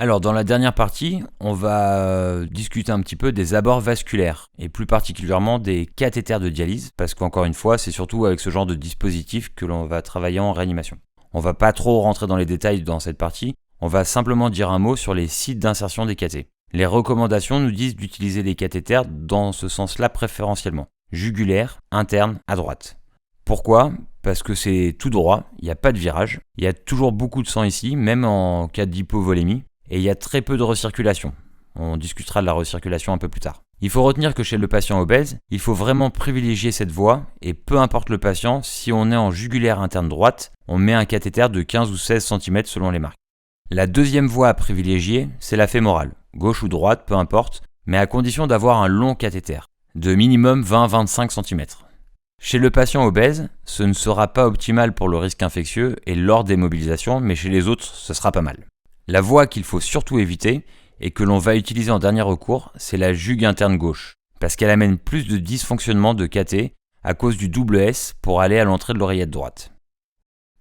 Alors, dans la dernière partie, on va discuter un petit peu des abords vasculaires, et plus particulièrement des cathéters de dialyse, parce qu'encore une fois, c'est surtout avec ce genre de dispositif que l'on va travailler en réanimation. On va pas trop rentrer dans les détails dans cette partie, on va simplement dire un mot sur les sites d'insertion des cathéters. Les recommandations nous disent d'utiliser les cathéters dans ce sens-là préférentiellement, jugulaire, interne, à droite. Pourquoi ? Parce que c'est tout droit, il n'y a pas de virage, il y a toujours beaucoup de sang ici, même en cas d'hypovolémie, et il y a très peu de recirculation. On discutera de la recirculation un peu plus tard. Il faut retenir que chez le patient obèse, il faut vraiment privilégier cette voie, et peu importe le patient, si on est en jugulaire interne droite, on met un cathéter de 15 ou 16 cm selon les marques. La deuxième voie à privilégier, c'est la fémorale, gauche ou droite, peu importe, mais à condition d'avoir un long cathéter, de minimum 20-25 cm. Chez le patient obèse, ce ne sera pas optimal pour le risque infectieux et lors des mobilisations, mais chez les autres, ce sera pas mal. La voie qu'il faut surtout éviter, et que l'on va utiliser en dernier recours, c'est la jugue interne gauche, parce qu'elle amène plus de dysfonctionnement de cathé à cause du double S pour aller à l'entrée de l'oreillette droite.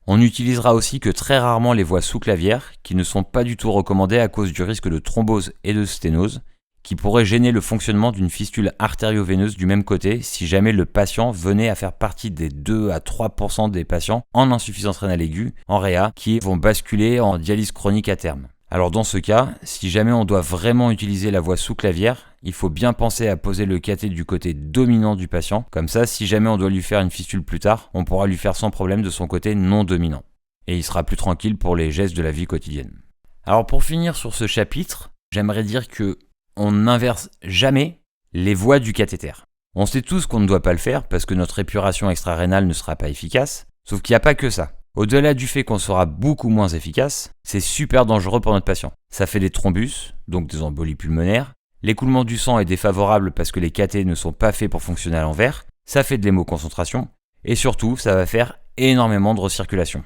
On n'utilisera aussi que très rarement les voies sous-clavières, qui ne sont pas du tout recommandées à cause du risque de thrombose et de sténose, qui pourrait gêner le fonctionnement d'une fistule artério-veineuse du même côté si jamais le patient venait à faire partie des 2 à 3% des patients en insuffisance rénale aiguë, en réa, qui vont basculer en dialyse chronique à terme. Alors dans ce cas, si jamais on doit vraiment utiliser la voie sous-clavière, il faut bien penser à poser le cathé du côté dominant du patient, comme ça si jamais on doit lui faire une fistule plus tard, on pourra lui faire sans problème de son côté non dominant. Et il sera plus tranquille pour les gestes de la vie quotidienne. Alors pour finir sur ce chapitre, j'aimerais dire que on n'inverse jamais les voies du cathéter. On sait tous qu'on ne doit pas le faire parce que notre épuration extra-rénale ne sera pas efficace, sauf qu'il n'y a pas que ça. Au-delà du fait qu'on sera beaucoup moins efficace, c'est super dangereux pour notre patient. Ça fait des thrombus, donc des embolies pulmonaires. L'écoulement du sang est défavorable parce que les cathéters ne sont pas faits pour fonctionner à l'envers. Ça fait de l'hémoconcentration. Et surtout, ça va faire énormément de recirculation.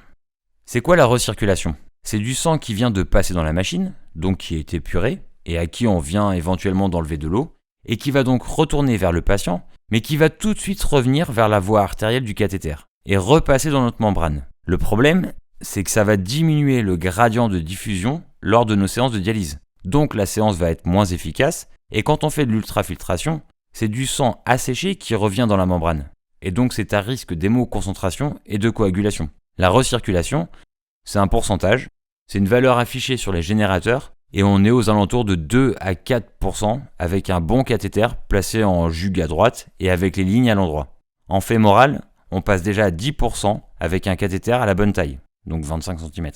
C'est quoi la recirculation ? C'est du sang qui vient de passer dans la machine, donc qui est épuré, et à qui on vient éventuellement d'enlever de l'eau, et qui va donc retourner vers le patient, mais qui va tout de suite revenir vers la voie artérielle du cathéter, et repasser dans notre membrane. Le problème, c'est que ça va diminuer le gradient de diffusion lors de nos séances de dialyse. Donc la séance va être moins efficace, et quand on fait de l'ultrafiltration, c'est du sang asséché qui revient dans la membrane. Et donc c'est à risque d'hémoconcentration et de coagulation. La recirculation, c'est un pourcentage, c'est une valeur affichée sur les générateurs, et on est aux alentours de 2 à 4% avec un bon cathéter placé en jugue à droite et avec les lignes à l'endroit. En fémoral, on passe déjà à 10% avec un cathéter à la bonne taille, donc 25 cm.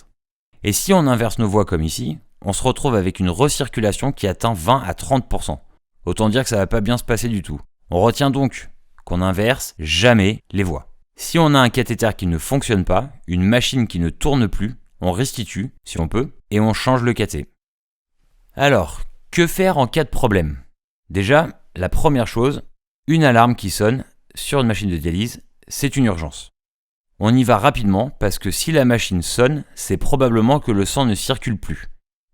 Et si on inverse nos voies comme ici, on se retrouve avec une recirculation qui atteint 20 à 30%. Autant dire que ça va pas bien se passer du tout. On retient donc qu'on n'inverse jamais les voies. Si on a un cathéter qui ne fonctionne pas, une machine qui ne tourne plus, on restitue, si on peut, et on change le cathé. Alors, que faire en cas de problème ? Déjà, la première chose, une alarme qui sonne sur une machine de dialyse, c'est une urgence. On y va rapidement parce que si la machine sonne, c'est probablement que le sang ne circule plus.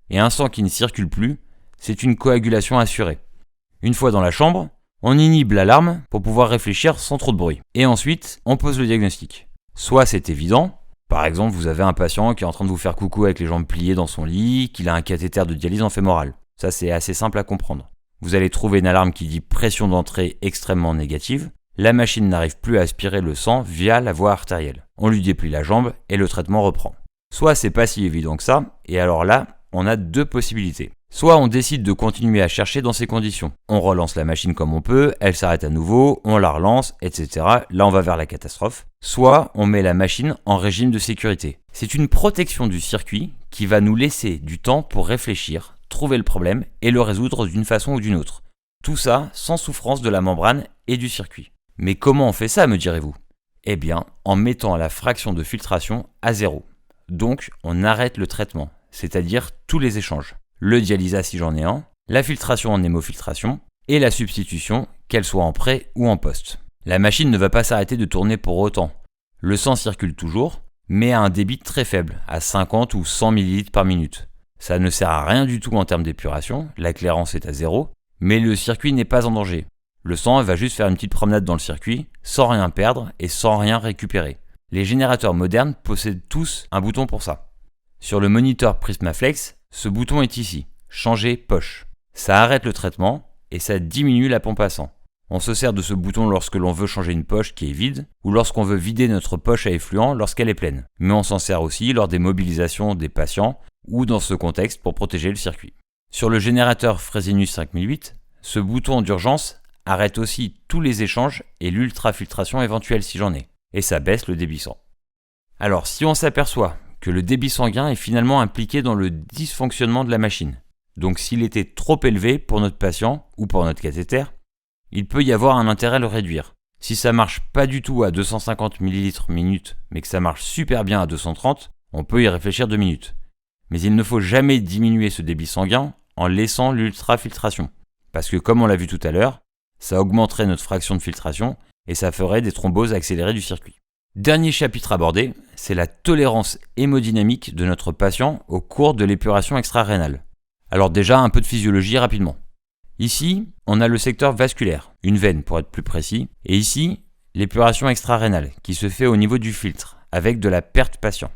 Et un sang qui ne circule plus, c'est une coagulation assurée. Une fois dans la chambre, on inhibe l'alarme pour pouvoir réfléchir sans trop de bruit. Et ensuite, on pose le diagnostic. Soit c'est évident, par exemple vous avez un patient qui est en train de vous faire coucou avec les jambes pliées dans son lit, qu'il a un cathéter de dialyse en fémoral. Ça c'est assez simple à comprendre. Vous allez trouver une alarme qui dit pression d'entrée extrêmement négative. La machine n'arrive plus à aspirer le sang via la voie artérielle. On lui déplie la jambe et le traitement reprend. Soit c'est pas si évident que ça, et alors là, on a deux possibilités. Soit on décide de continuer à chercher dans ces conditions. On relance la machine comme on peut, elle s'arrête à nouveau, on la relance, etc. Là on va vers la catastrophe. Soit on met la machine en régime de sécurité. C'est une protection du circuit qui va nous laisser du temps pour réfléchir, trouver le problème et le résoudre d'une façon ou d'une autre. Tout ça sans souffrance de la membrane et du circuit. Mais comment on fait ça, me direz-vous ? Eh bien, en mettant la fraction de filtration à 0. Donc, on arrête le traitement, c'est-à-dire tous les échanges. Le dialysat si j'en ai un, la filtration en hémofiltration et la substitution, qu'elle soit en pré ou en post. La machine ne va pas s'arrêter de tourner pour autant. Le sang circule toujours, mais à un débit très faible, à 50 ou 100 ml par minute. Ça ne sert à rien du tout en termes d'épuration, la clairance est à 0, mais le circuit n'est pas en danger. Le sang va juste faire une petite promenade dans le circuit, sans rien perdre et sans rien récupérer. Les générateurs modernes possèdent tous un bouton pour ça. Sur le moniteur Prismaflex, Ce bouton est ici, changer poche. Ça arrête le traitement et ça diminue la pompe à sang. On se sert de ce bouton lorsque l'on veut changer une poche qui est vide ou lorsqu'on veut vider notre poche à effluent lorsqu'elle est pleine. Mais on s'en sert aussi lors des mobilisations des patients ou dans ce contexte pour protéger le circuit. Sur le générateur Fresenius 5008, ce bouton d'urgence arrête aussi tous les échanges et l'ultrafiltration éventuelle si j'en ai, et ça baisse le débit sang. Alors si on s'aperçoit que le débit sanguin est finalement impliqué dans le dysfonctionnement de la machine, donc s'il était trop élevé pour notre patient ou pour notre cathéter, il peut y avoir un intérêt à le réduire. Si ça marche pas du tout à 250 ml minute, mais que ça marche super bien à 230, on peut y réfléchir 2 minutes. Mais il ne faut jamais diminuer ce débit sanguin en laissant l'ultrafiltration. Parce que comme on l'a vu tout à l'heure, ça augmenterait notre fraction de filtration et ça ferait des thromboses accélérées du circuit. Dernier chapitre abordé, c'est la tolérance hémodynamique de notre patient au cours de l'épuration extra-rénale. Alors déjà, un peu de physiologie rapidement. Ici, on a le secteur vasculaire, une veine pour être plus précis, et ici, l'épuration extra-rénale qui se fait au niveau du filtre, avec de la perte patient.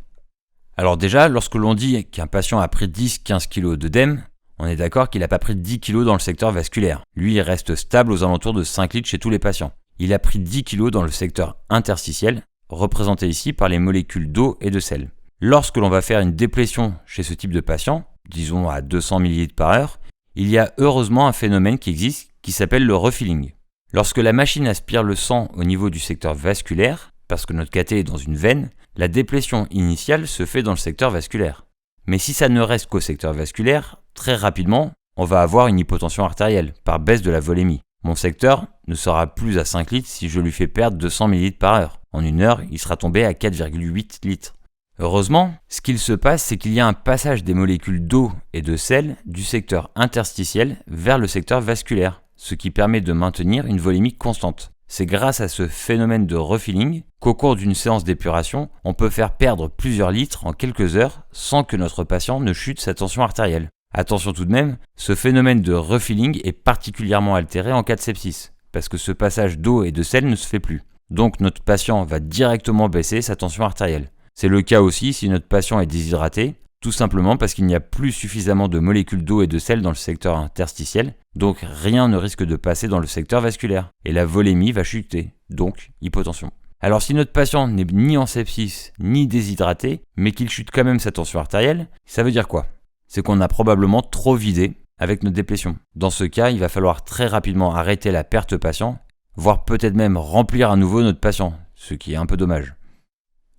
Alors déjà, lorsque l'on dit qu'un patient a pris 10-15 kg d'œdème, on est d'accord qu'il n'a pas pris 10 kg dans le secteur vasculaire. Lui, il reste stable aux alentours de 5 litres chez tous les patients. Il a pris 10 kg dans le secteur interstitiel, représenté ici par les molécules d'eau et de sel. Lorsque l'on va faire une déplétion chez ce type de patient, disons à 200 ml par heure, il y a heureusement un phénomène qui existe qui s'appelle le refilling. Lorsque la machine aspire le sang au niveau du secteur vasculaire, parce que notre cathé est dans une veine, la déplétion initiale se fait dans le secteur vasculaire. Mais si ça ne reste qu'au secteur vasculaire, très rapidement, on va avoir une hypotension artérielle par baisse de la volémie. Mon secteur ne sera plus à 5 litres si je lui fais perdre 200 ml par heure. En une heure, il sera tombé à 4,8 litres. Heureusement, ce qu'il se passe, c'est qu'il y a un passage des molécules d'eau et de sel du secteur interstitiel vers le secteur vasculaire, ce qui permet de maintenir une volémie constante. C'est grâce à ce phénomène de refilling qu'au cours d'une séance d'épuration, on peut faire perdre plusieurs litres en quelques heures sans que notre patient ne chute sa tension artérielle. Attention tout de même, ce phénomène de refilling est particulièrement altéré en cas de sepsis, parce que ce passage d'eau et de sel ne se fait plus. Donc notre patient va directement baisser sa tension artérielle. C'est le cas aussi si notre patient est déshydraté, tout simplement parce qu'il n'y a plus suffisamment de molécules d'eau et de sel dans le secteur interstitiel, donc rien ne risque de passer dans le secteur vasculaire, et la volémie va chuter, donc hypotension. Alors si notre patient n'est ni en sepsis, ni déshydraté, mais qu'il chute quand même sa tension artérielle, ça veut dire quoi ? C'est qu'on a probablement trop vidé avec notre déplétion. Dans ce cas, il va falloir très rapidement arrêter la perte patient, voire peut-être même remplir à nouveau notre patient, ce qui est un peu dommage.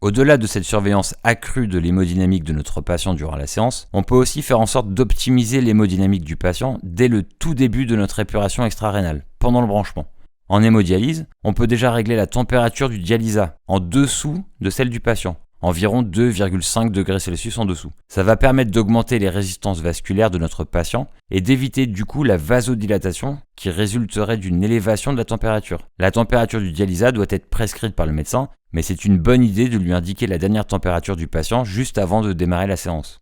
Au-delà de cette surveillance accrue de l'hémodynamique de notre patient durant la séance, on peut aussi faire en sorte d'optimiser l'hémodynamique du patient dès le tout début de notre épuration extra-rénale, pendant le branchement. En hémodialyse, on peut déjà régler la température du dialysat en dessous de celle du patient, environ 2,5 degrés Celsius en dessous. Ça va permettre d'augmenter les résistances vasculaires de notre patient et d'éviter du coup la vasodilatation qui résulterait d'une élévation de la température. La température du dialysat doit être prescrite par le médecin, mais c'est une bonne idée de lui indiquer la dernière température du patient juste avant de démarrer la séance.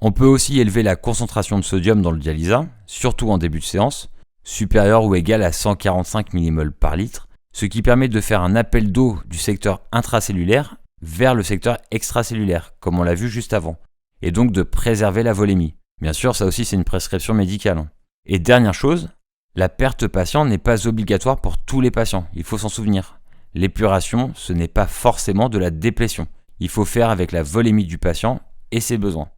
On peut aussi élever la concentration de sodium dans le dialysat, surtout en début de séance, supérieure ou égale à 145 mmol par litre, ce qui permet de faire un appel d'eau du secteur intracellulaire vers le secteur extracellulaire, comme on l'a vu juste avant, et donc de préserver la volémie. Bien sûr, ça aussi c'est une prescription médicale. Et dernière chose, la perte patient n'est pas obligatoire pour tous les patients, il faut s'en souvenir. L'épuration, ce n'est pas forcément de la déplétion. Il faut faire avec la volémie du patient et ses besoins.